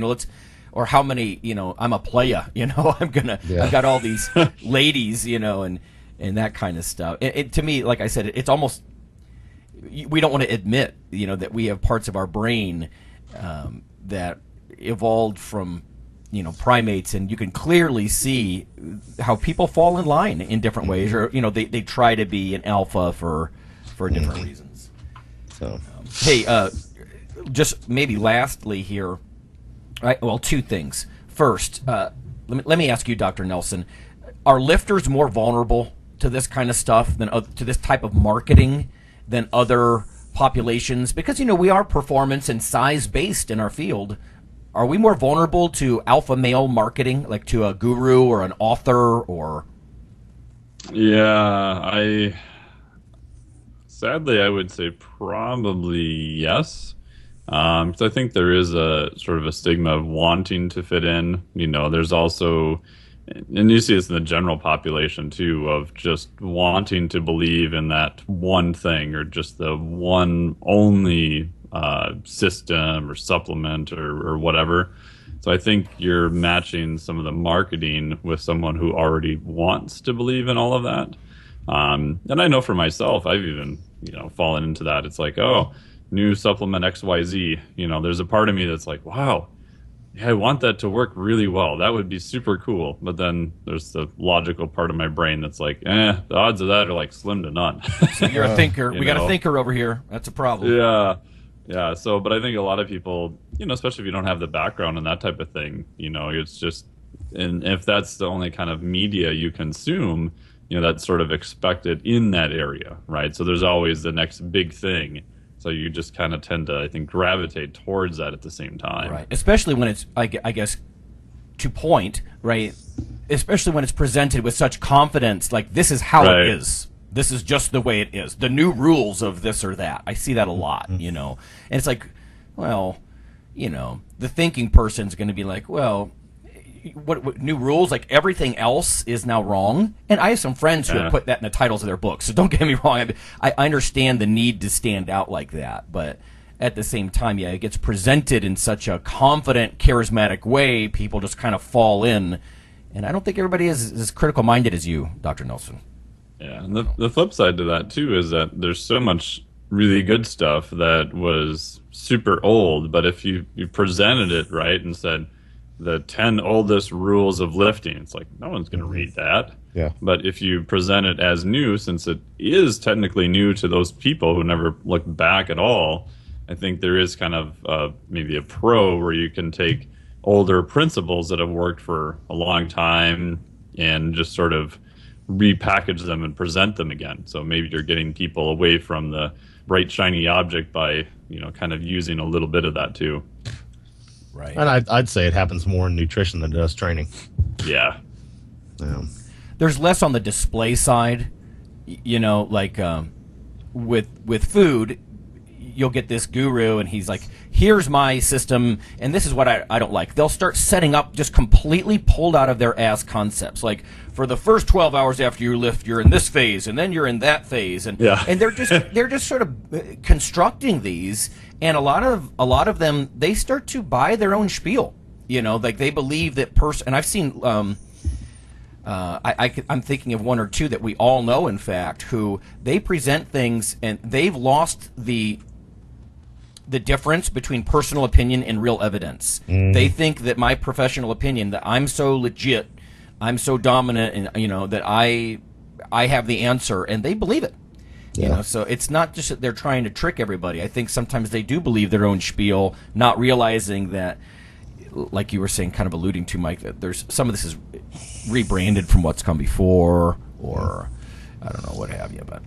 Or how many? I'm a playa. I've got all these ladies. And that kind of stuff. To me, like I said, it's almost. We don't want to admit, that we have parts of our brain that evolved from, primates, and you can clearly see how people fall in line in different ways, or they try to be an alpha for different reasons. So, hey, just maybe lastly here, well, 2 things. First, let me ask you, Dr. Nelson, are lifters more vulnerable to this kind of stuff to this type of marketing than other populations? Because, we are performance and size based in our field. Are we more vulnerable to alpha male marketing, like to a guru or an author or? Yeah, sadly, I would say probably yes. So I think there is a sort of a stigma of wanting to fit in. There's also, and you see this in the general population too, of just wanting to believe in that one thing, or just the one only system or supplement or whatever. So I think you're matching some of the marketing with someone who already wants to believe in all of that. And I know for myself, I've even fallen into that. It's like, new supplement XYZ. There's a part of me that's like, wow. Yeah, I want that to work really well. That would be super cool. But then there's the logical part of my brain that's like, the odds of that are like slim to none. So you're a thinker. We got a thinker over here. That's a problem. Yeah. So, but I think a lot of people, especially if you don't have the background and that type of thing, it's just, and if that's the only kind of media you consume, that's sort of expected in that area, right? So there's always the next big thing. So you just kind of tend to, I think, gravitate towards that at the same time. Right. Especially when it's, I guess, to point, right? Especially when it's presented with such confidence, like this is how it is. This is just the way it is. The new rules of this or that. I see that a lot, And it's like, well, the thinking person's going to be like, well, what new rules? Like everything else is now wrong. And I have some friends who have put that in the titles of their books. So don't get me wrong. I understand the need to stand out like that, but at the same time, it gets presented in such a confident, charismatic way. People just kind of fall in, and I don't think everybody is as critical minded as you, Dr. Nelson. Yeah, and the flip side to that too is that there's so much really good stuff that was super old, but if you presented it right and said the 10 oldest rules of lifting, it's like no one's going to read that. Yeah. But if you present it as new, since it is technically new to those people who never look back at all, I think there is kind of maybe a pro where you can take older principles that have worked for a long time and just sort of repackage them and present them again. So maybe you're getting people away from the bright shiny object by kind of using a little bit of that too. Right. And I'd say it happens more in nutrition than it does training. Yeah. There's less on the display side, like with food. You'll get this guru and he's like, here's my system and this is what I don't like. They'll start setting up just completely pulled out of their ass concepts. Like for the first 12 hours after you lift, you're in this phase and then you're in that phase. And and they're just sort of constructing these, and a lot of them, they start to buy their own spiel. Like they believe that and I've seen I'm thinking of one or two that we all know, in fact, who they present things and they've lost the difference between personal opinion and real evidence. They think that my professional opinion, that I'm so legit, I'm so dominant, and that I have the answer, and they believe it. So it's not just that they're trying to trick everybody. I think sometimes they do believe their own spiel, not realizing that, like you were saying, kind of alluding to, Mike, that there's some of this is rebranded from what's come before, or I don't know, what have you. But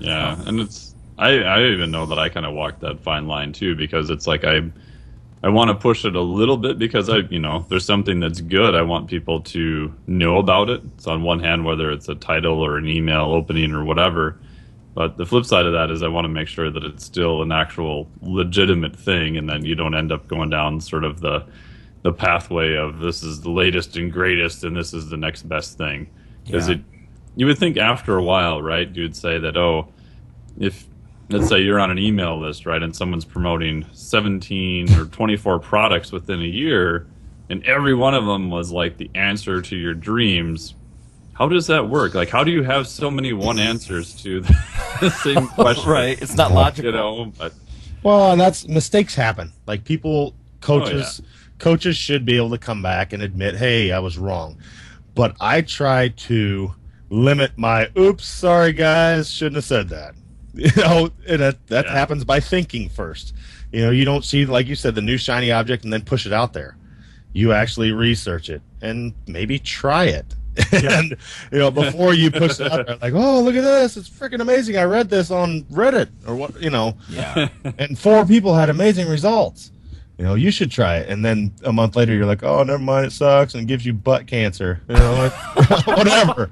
and it's I even know that I kind of walk that fine line too, because it's like I want to push it a little bit because there's something that's good. I want people to know about it. So on one hand, whether it's a title or an email opening or whatever, but the flip side of that is I want to make sure that it's still an actual legitimate thing, and then you don't end up going down sort of the pathway of this is the latest and greatest and this is the next best thing. Because you would think after a while, right, you'd say that, if let's say you're on an email list, right, and someone's promoting 17 or 24 products within a year, and every one of them was like the answer to your dreams, how does that work? Like, how do you have so many one answers to the same question? Right, it's not logical. But well, and that's mistakes happen. Like coaches should be able to come back and admit, hey, I was wrong. But I try to limit my, oops, sorry guys, shouldn't have said that. And that happens by thinking first. You don't see, like you said, the new shiny object and then push it out there. You actually research it and maybe try it. And before you push it out there, like, oh, look at this, it's freaking amazing. I read this on Reddit or what, and 4 people had amazing results. You should try it. And then a month later, you're like, oh, never mind, it sucks, and gives you butt cancer. Whatever.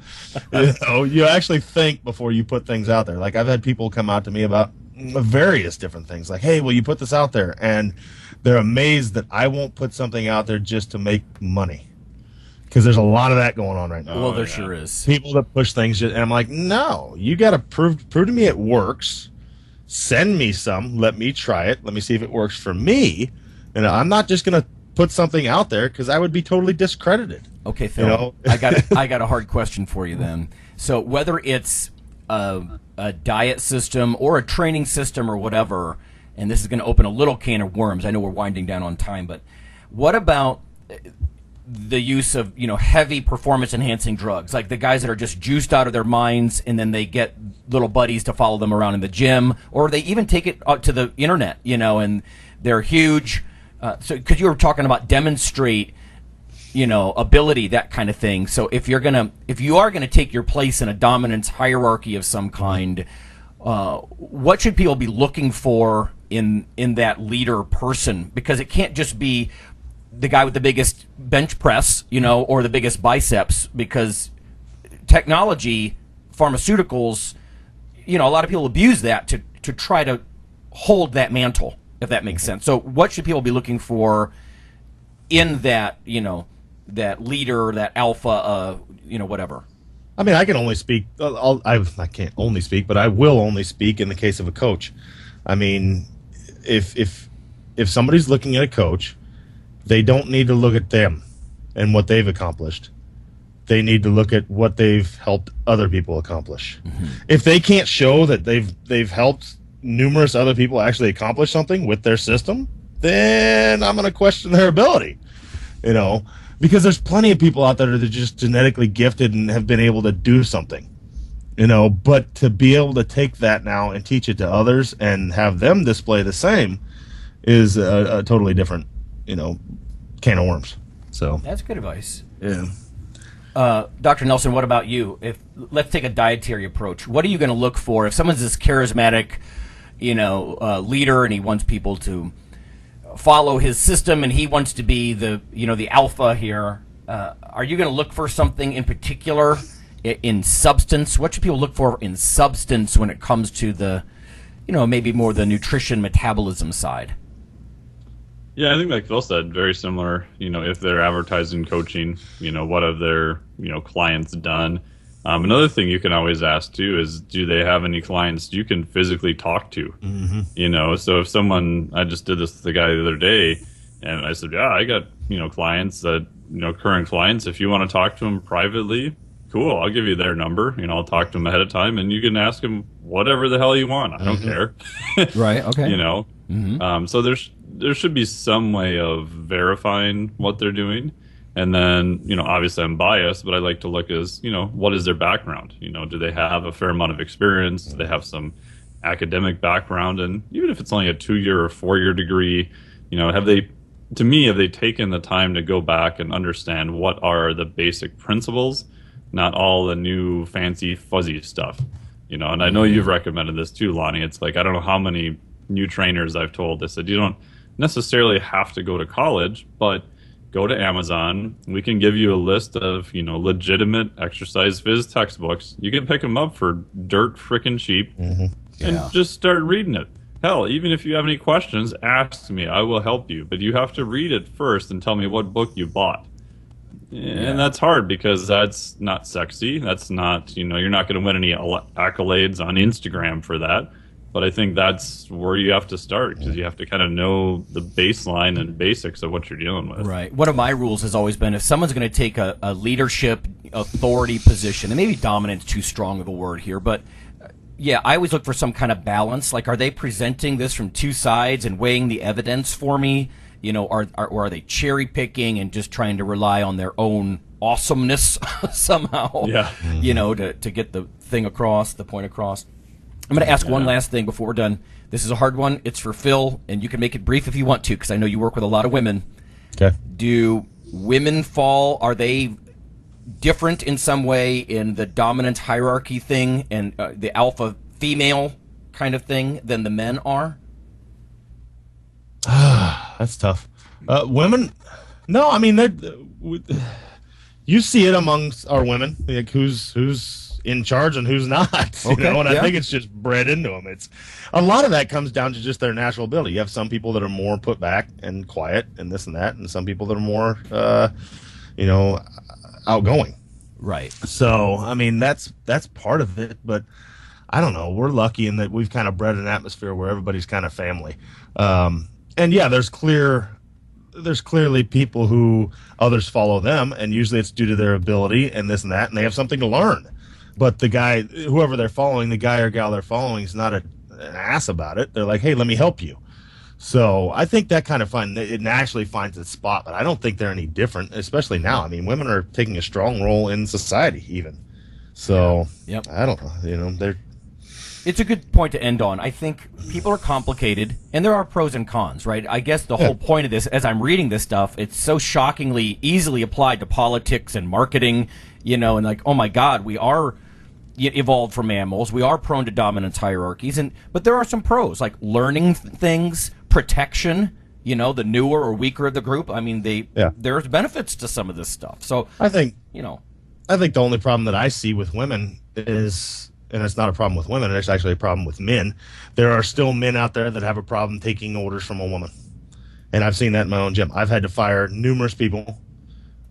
You actually think before you put things out there. Like, I've had people come out to me about various different things. Like, hey, will you put this out there? And they're amazed that I won't put something out there just to make money. Because there's a lot of that going on right now. Well, there sure is. People that push things, and I'm like, no, you got to prove to me it works. Send me some. Let me try it. Let me see if it works for me. And I'm not just going to put something out there because I would be totally discredited. Okay, Phil, I got a hard question for you then. So whether it's a diet system or a training system or whatever, and this is going to open a little can of worms. I know we're winding down on time, but what about the use of heavy performance enhancing drugs, like the guys that are just juiced out of their minds, and then they get little buddies to follow them around in the gym, or they even take it out to the internet, and they're huge. So because you were talking about demonstrate, ability, that kind of thing. So if you are gonna take your place in a dominance hierarchy of some kind, what should people be looking for in that leader person? Because it can't just be the guy with the biggest bench press, or the biggest biceps, because technology, pharmaceuticals, a lot of people abuse that to try to hold that mantle. if that makes sense. So what should people be looking for in that, that leader, that alpha, whatever? I mean, I can only speak. I can't only speak, but I will only speak in the case of a coach. I mean, if somebody's looking at a coach, they don't need to look at them and what they've accomplished. They need to look at what they've helped other people accomplish. Mm-hmm. If they can't show that they've helped numerous other people actually accomplish something with their system, then I'm going to question their ability. Because there's plenty of people out there that are just genetically gifted and have been able to do something. But to be able to take that now and teach it to others and have them display the same is a totally different, can of worms. So that's good advice. Yeah. Dr. Nelson, what about you? Let's take a dietary approach. What are you going to look for if someone's this charismatic, leader, and he wants people to follow his system, and he wants to be the alpha here? Are you going to look for something in particular in substance? What should people look for in substance when it comes to the, maybe more the nutrition metabolism side? Yeah, I think like Phil said, very similar. If they're advertising coaching, what have their clients done? Another thing you can always ask too is, do they have any clients you can physically talk to? Mm-hmm. So if I just did this with the guy the other day, and I said, yeah, I got clients that current clients. If you want to talk to them privately, cool, I'll give you their number. I'll talk to them ahead of time, and you can ask them whatever the hell you want. I don't care. Right. Okay. Mm-hmm. So there should be some way of verifying what they're doing. And then, obviously I'm biased, but I like to look as, what is their background? Do they have a fair amount of experience? Do they have some academic background? And even if it's only a 2-year or 4-year degree, have they taken the time to go back and understand what are the basic principles, not all the new fancy fuzzy stuff, and I know you've recommended this too, Lonnie. It's like, I don't know how many new trainers I've told, I said, you don't necessarily have to go to college, but go to Amazon. We can give you a list of, legitimate exercise phys textbooks. You can pick them up for dirt frickin' cheap, and just start reading it. Hell, even if you have any questions, ask me. I will help you. But you have to read it first and tell me what book you bought. And that's hard because that's not sexy. That's not, you're not going to win any accolades on Instagram for that. But I think that's where you have to start, because you have to kind of know the baseline and basics of what you're dealing with. Right. One of my rules has always been, if someone's going to take a leadership authority position, and maybe dominant is too strong of a word here, but yeah, I always look for some kind of balance. Like, are they presenting this from two sides and weighing the evidence for me? Or are they cherry picking and just trying to rely on their own awesomeness somehow? Yeah. To get the point across. I'm going to ask one last thing before we're done. This is a hard one. It's for Phil, and you can make it brief if you want to, because I know you work with a lot of women. Okay. Do women fall? Are they different in some way in the dominant hierarchy thing and the alpha female kind of thing than the men are? That's tough. Women? No, I mean, you see it amongst our women, like who's in charge and who's not. And I think it's just bred into them. It's a lot of that comes down to just their natural ability. You have some people that are more put back and quiet and this and that, and some people that are more outgoing. Right. So I mean, that's part of it, but I don't know, we're lucky in that we've kind of bred an atmosphere where everybody's kind of family. And yeah, there's clearly people who others follow them, and usually it's due to their ability and this and that, and they have something to learn. But the guy, whoever they're following, the guy or gal they're following is not an ass about it. They're like, hey, let me help you. So I think that kind of it naturally finds its spot, but I don't think they're any different, especially now. I mean, women are taking a strong role in society even. So I don't know, It's a good point to end on. I think people are complicated, and there are pros and cons, right? I guess the whole point of this, as I'm reading this stuff, it's so shockingly easily applied to politics and marketing, and like, oh my God, we are evolved from mammals. We are prone to dominance hierarchies, but there are some pros, like learning things, protection, the newer or weaker of the group. I mean, there's benefits to some of this stuff. So I think the only problem that I see with women is and it's not a problem with women, it's actually a problem with men. There are still men out there that have a problem taking orders from a woman. And I've seen that in my own gym. I've had to fire numerous people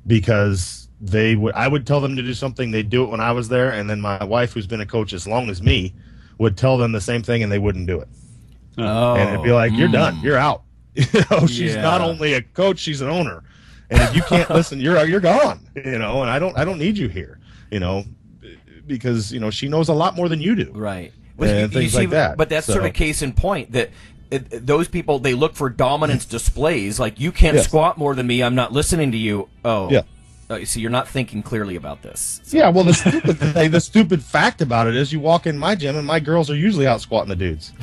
because I would tell them to do something, they'd do it when I was there, and then my wife, who's been a coach as long as me, would tell them the same thing and they wouldn't do it. Oh. And it'd be like, you're done, you're out. She's not only a coach, she's an owner. And if you can't listen, you're gone, and I don't need you here, because, she knows a lot more than you do. Right. And things like that. But that's sort of case in point that those people, they look for dominance displays, like you can't squat more than me, I'm not listening to you. Oh. Yeah. So you're not thinking clearly about this. So. Yeah, well, the stupid fact about it is you walk in my gym and my girls are usually out squatting the dudes.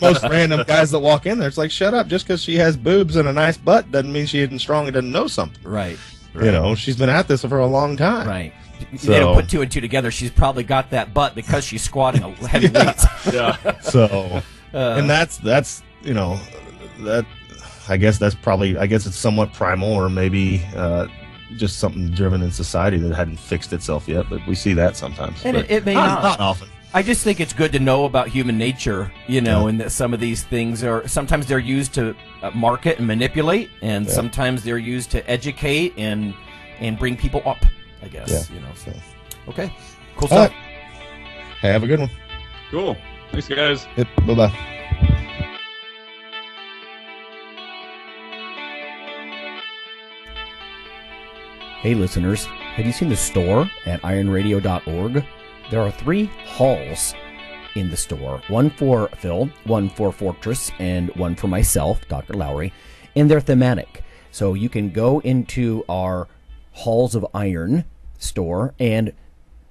most random guys that walk in there, it's like, shut up, just because she has boobs and a nice butt doesn't mean she isn't strong and doesn't know something. Right. She's been at this for a long time. Right. So put 2 and 2 together, she's probably got that butt because she's squatting heavy weights. Yeah. So, and that's that. I guess it's somewhat primal, or maybe just something driven in society that hadn't fixed itself yet. But we see that sometimes. And it may not often. I just think it's good to know about human nature, and that some of these things sometimes they're used to market and manipulate, and sometimes they're used to educate and bring people up, I guess. Yeah. So. Okay. Cool stuff. Right. Hey, have a good one. Cool. Thanks, guys. Yep. Bye-bye. Hey listeners, have you seen the store at IronRadio.org? There are 3 halls in the store. One for Phil, one for Fortress, and one for myself, Dr. Lowry, and they're thematic. So you can go into our Halls of Iron store and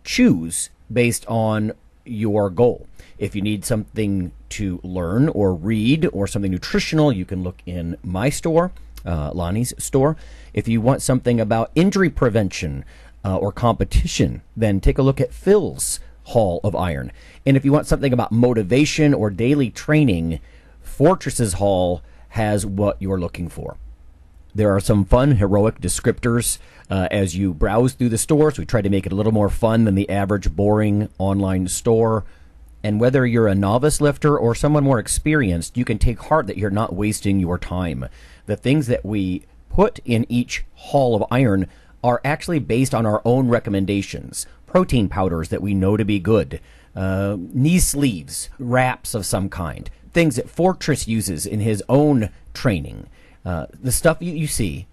choose based on your goal. If you need something to learn or read or something nutritional, you can look in my store, Lonnie's store. If you want something about injury prevention or competition, then take a look at Phil's Hall of Iron. And if you want something about motivation or daily training, Fortress's Hall has what you're looking for. There are some fun, heroic descriptors as you browse through the stores. We try to make it a little more fun than the average boring online store. And whether you're a novice lifter or someone more experienced, you can take heart that you're not wasting your time. The things that we put in each Hall of Iron are actually based on our own recommendations. Protein powders that we know to be good, knee sleeves, wraps of some kind, things that Fortress uses in his own training. The stuff you see,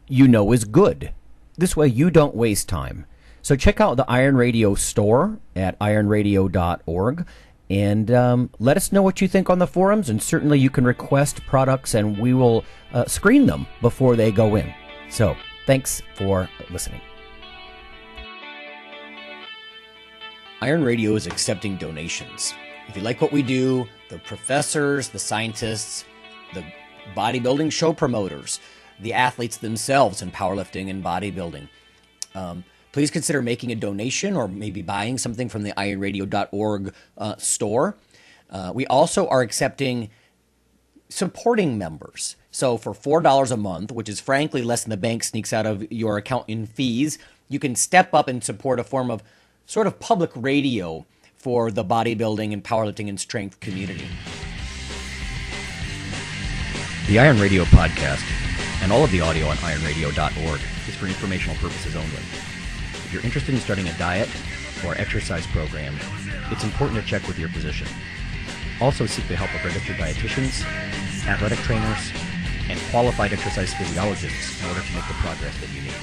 is good. This way you don't waste time. So check out the Iron Radio store at ironradio.org and let us know what you think on the forums, and certainly you can request products and we will screen them before they go in. So thanks for listening. Iron Radio is accepting donations. If you like what we do, the professors, the scientists, the bodybuilding show promoters, the athletes themselves in powerlifting and bodybuilding, please consider making a donation or maybe buying something from the ironradio.org store. We also are accepting supporting members. So for $4 a month, which is frankly less than the bank sneaks out of your account in fees, you can step up and support a form of sort of public radio for the bodybuilding and powerlifting and strength community. The Iron Radio podcast and all of the audio on ironradio.org is for informational purposes only. If you're interested in starting a diet or exercise program, it's important to check with your physician. Also seek the help of registered dietitians, athletic trainers, and qualified exercise physiologists in order to make the progress that you need.